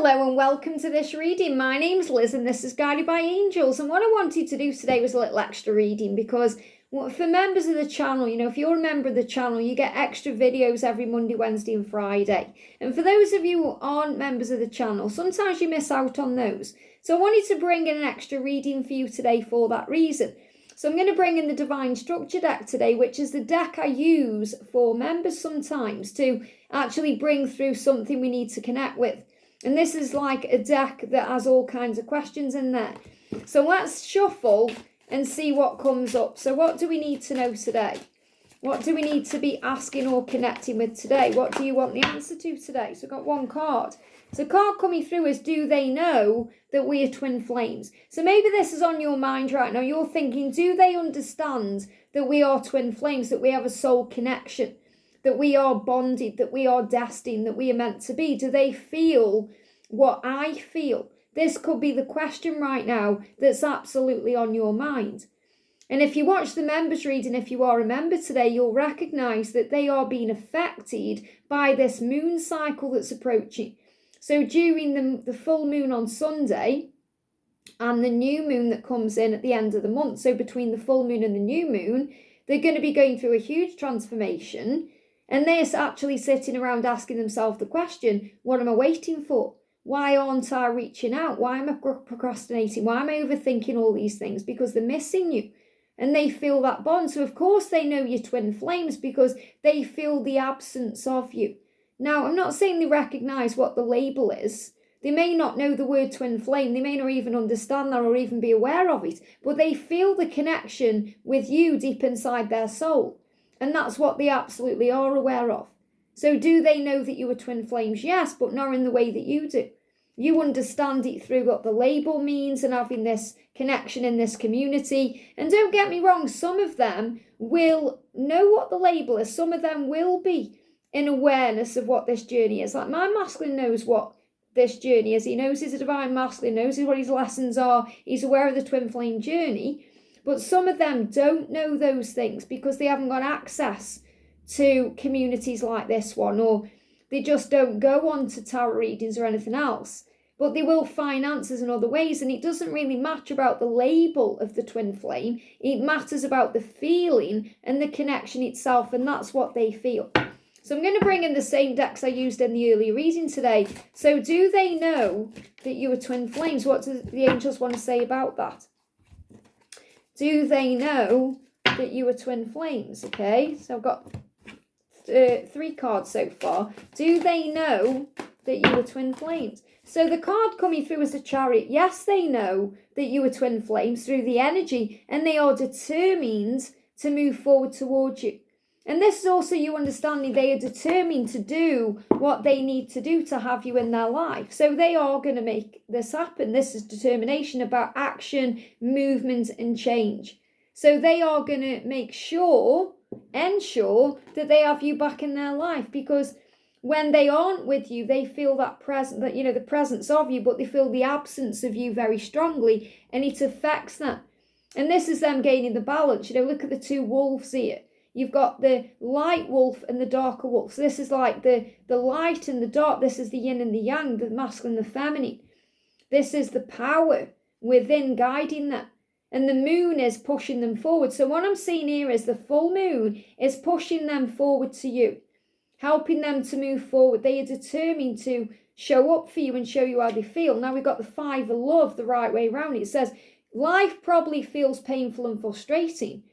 Hello and welcome to this reading. My name's Liz and this is Guided by Angels. And what I wanted to do today was a little extra reading because for members of the channel, if you're a member of the channel, you get extra videos every Monday, Wednesday and Friday. And for those of you who aren't members of the channel, sometimes you miss out on those. So I wanted to bring in an extra reading for you today for that reason. So I'm going to bring in the Divine Structure deck today, which is the deck I use for members sometimes to actually bring through something we need to connect with. And this is like a deck that has all kinds of questions in there. So let's shuffle and see what comes up. So what do we need to know today? What do we need to be asking or connecting with today? What do you want the answer to today? So I've got one card. So the card coming through is, do they know that we are twin flames? So maybe this is on your mind right now. You're thinking, do they understand that we are twin flames, that we have a soul connection, that we are bonded, that we are destined, that we are meant to be? Do they feel what I feel? This could be the question right now that's absolutely on your mind. And if you watch the members reading, if you are a member today, you'll recognise that they are being affected by this moon cycle that's approaching. So during the full moon on Sunday and the new moon that comes in at the end of the month, so between the full moon and the new moon, they're going to be going through a huge transformation. And they're actually sitting around asking themselves the question, what am I waiting for? Why aren't I reaching out? Why am I procrastinating? Why am I overthinking all these things? Because they're missing you. And they feel that bond. So of course they know you're twin flames because they feel the absence of you. Now, I'm not saying they recognise what the label is. They may not know the word twin flame. They may not even understand that or even be aware of it. But they feel the connection with you deep inside their soul. And that's what they absolutely are aware of. So do they know that you are twin flames? Yes, but not in the way that you do. You understand it through what the label means and having this connection in this community. And don't get me wrong, some of them will know what the label is. Some of them will be in awareness of what this journey is. Like my masculine knows what this journey is. He knows he's a divine masculine, knows what his lessons are. He's aware of the twin flame journey. But some of them don't know those things because they haven't got access to communities like this one, or they just don't go on to tarot readings or anything else. But they will find answers in other ways, and it doesn't really matter about the label of the twin flame. It matters about the feeling and the connection itself, and that's what they feel. So I'm going to bring in the same decks I used in the earlier reading today. So do they know that you are twin flames? What do the angels want to say about that? Do they know that you are twin flames? Okay, so I've got 3 cards so far. Do they know that you are twin flames? So the card coming through is the Chariot. Yes, they know that you are twin flames through the energy, and they are determined to move forward towards you. And this is also you understanding they are determined to do what they need to do to have you in their life. So they are going to make this happen. This is determination about action, movement and change. So they are going to make sure, ensure that they have you back in their life, because when they aren't with you, they feel that the presence of you, but they feel the absence of you very strongly, and it affects them. And this is them gaining the balance. Look at the 2 wolves here. You've got the light wolf and the darker wolf. So this is like the light and the dark. This is the yin and the yang, the masculine and the feminine. This is the power within guiding them. And the moon is pushing them forward. So what I'm seeing here is the full moon is pushing them forward to you, helping them to move forward. They are determined to show up for you and show you how they feel. Now we've got the 5 of love the right way around. It says, life probably feels painful and frustrating.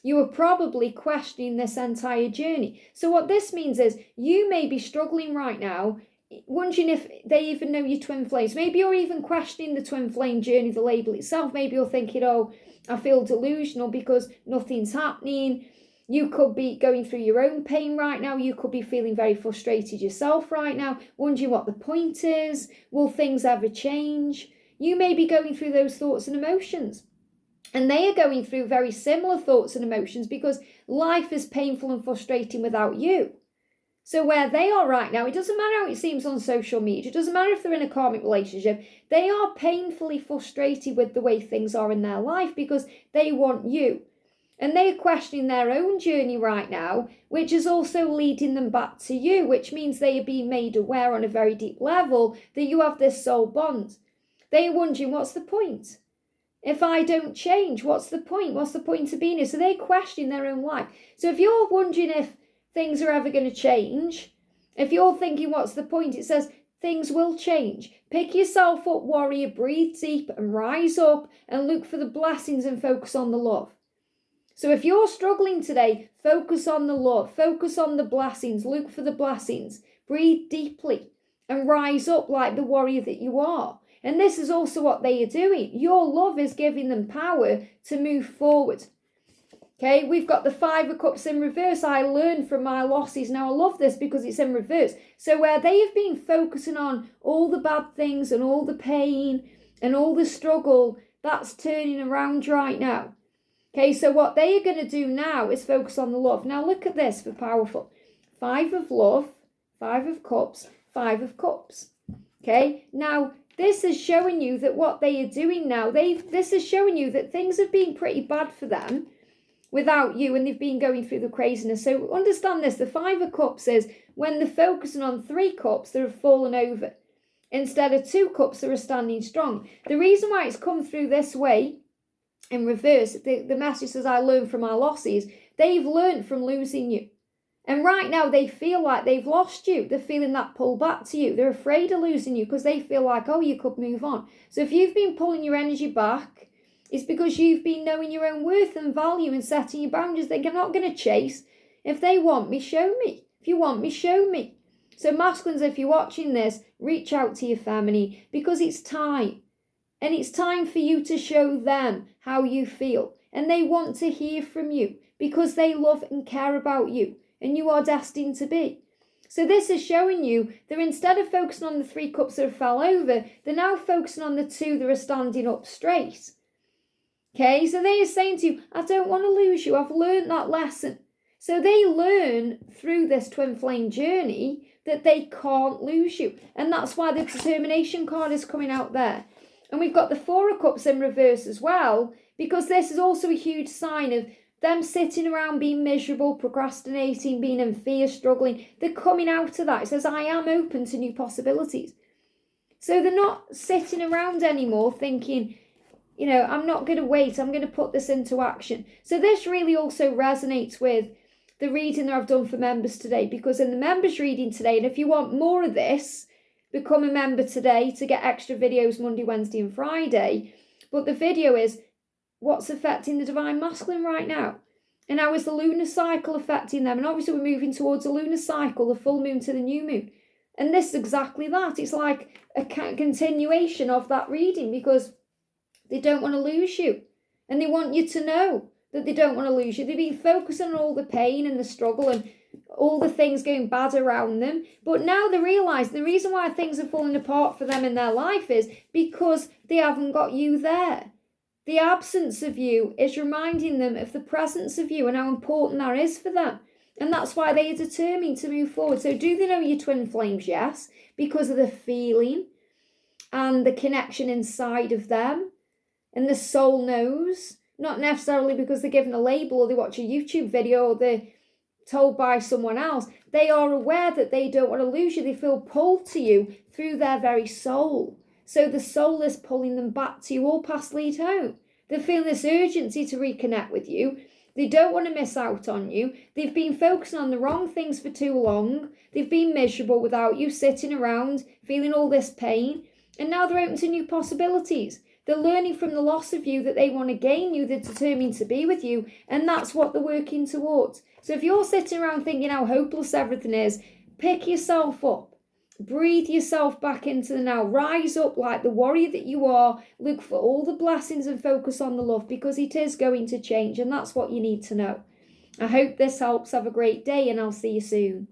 You are probably questioning this entire journey. So what this means is you may be struggling right now, wondering if they even know your twin flames. Maybe you're even questioning the twin flame journey, the label itself. Maybe you're thinking, oh, I feel delusional because nothing's happening. You could be going through your own pain right now. You could be feeling very frustrated yourself right now, wondering what the point is. Will things ever change? You may be going through those thoughts and emotions. And they are going through very similar thoughts and emotions because life is painful and frustrating without you. So where they are right now, it doesn't matter how it seems on social media. It doesn't matter if they're in a karmic relationship. They are painfully frustrated with the way things are in their life because they want you. And they are questioning their own journey right now, which is also leading them back to you, which means they are being made aware on a very deep level that you have this soul bond. They are wondering, what's the point? If I don't change, what's the point? What's the point of being here? So they're questioning their own life. So if you're wondering if things are ever going to change, if you're thinking, what's the point? It says, things will change. Pick yourself up, warrior, breathe deep and rise up and look for the blessings and focus on the love. So if you're struggling today, focus on the love, focus on the blessings, look for the blessings, breathe deeply and rise up like the warrior that you are. And this is also what they are doing. Your love is giving them power to move forward. Okay, we've got the 5 of Cups in reverse. I learned from my losses. Now I love this because it's in reverse. So where they have been focusing on all the bad things and all the pain and all the struggle, that's turning around right now. Okay, so what they are going to do now is focus on the love. Now look at this for powerful. 5 of love, 5 of cups, 5 of cups. Okay, now this is showing you that what they are doing now, this is showing you that things have been pretty bad for them without you, and they've been going through the craziness. So understand this, the 5 of cups is when they're focusing on 3 cups, they have fallen over. Instead of 2 cups, they are standing strong. The reason why it's come through this way, in reverse, the message says, I learned from my losses. They've learned from losing you. And right now they feel like they've lost you. They're feeling that pull back to you. They're afraid of losing you because they feel like, oh, you could move on. So if you've been pulling your energy back, it's because you've been knowing your own worth and value and setting your boundaries. Think, I'm not going to chase. If they want me, show me. If you want me, show me. So masculines, if you're watching this, reach out to your feminine because it's time. And it's time for you to show them how you feel. And they want to hear from you because they love and care about you. And you are destined to be. So this is showing you that instead of focusing on the 3 cups that have fell over, they're now focusing on the 2 that are standing up straight. Okay, so they are saying to you, I don't want to lose you. I've learned that lesson. So they learn through this twin flame journey that they can't lose you. And that's why the determination card is coming out there. And we've got the 4 of cups in reverse as well, because this is also a huge sign of them sitting around being miserable, procrastinating, being in fear, struggling. They're coming out of that. It says, I am open to new possibilities. So they're not sitting around anymore thinking, you know, I'm not going to wait. I'm going to put this into action. So this really also resonates with the reading that I've done for members today, because in the members reading today, and if you want more of this, become a member today to get extra videos Monday, Wednesday and Friday. But the video is what's affecting the divine masculine right now. And how is the lunar cycle affecting them? And obviously we're moving towards a lunar cycle, the full moon to the new moon. And this is exactly that. It's like a continuation of that reading because they don't want to lose you. And they want you to know that they don't want to lose you. They've been focusing on all the pain and the struggle and all the things going bad around them. But now they realise the reason why things are falling apart for them in their life is because they haven't got you there. The absence of you is reminding them of the presence of you and how important that is for them. And that's why they are determined to move forward. So do they know your twin flames? Yes, because of the feeling and the connection inside of them. And the soul knows, not necessarily because they're given a label or they watch a YouTube video or they're told by someone else. They are aware that they don't want to lose you. They feel pulled to you through their very soul. So the soul is pulling them back to you, all paths lead home. They feel this urgency to reconnect with you. They don't want to miss out on you. They've been focusing on the wrong things for too long. They've been miserable without you, sitting around, feeling all this pain. And now they're open to new possibilities. They're learning from the loss of you that they want to gain you. They're determined to be with you. And that's what they're working towards. So if you're sitting around thinking how hopeless everything is, pick yourself up. Breathe yourself back into the now. Rise up like the warrior that you are. Look for all the blessings and focus on the love because it is going to change. And that's what you need to know. I hope this helps. Have a great day and I'll see you soon.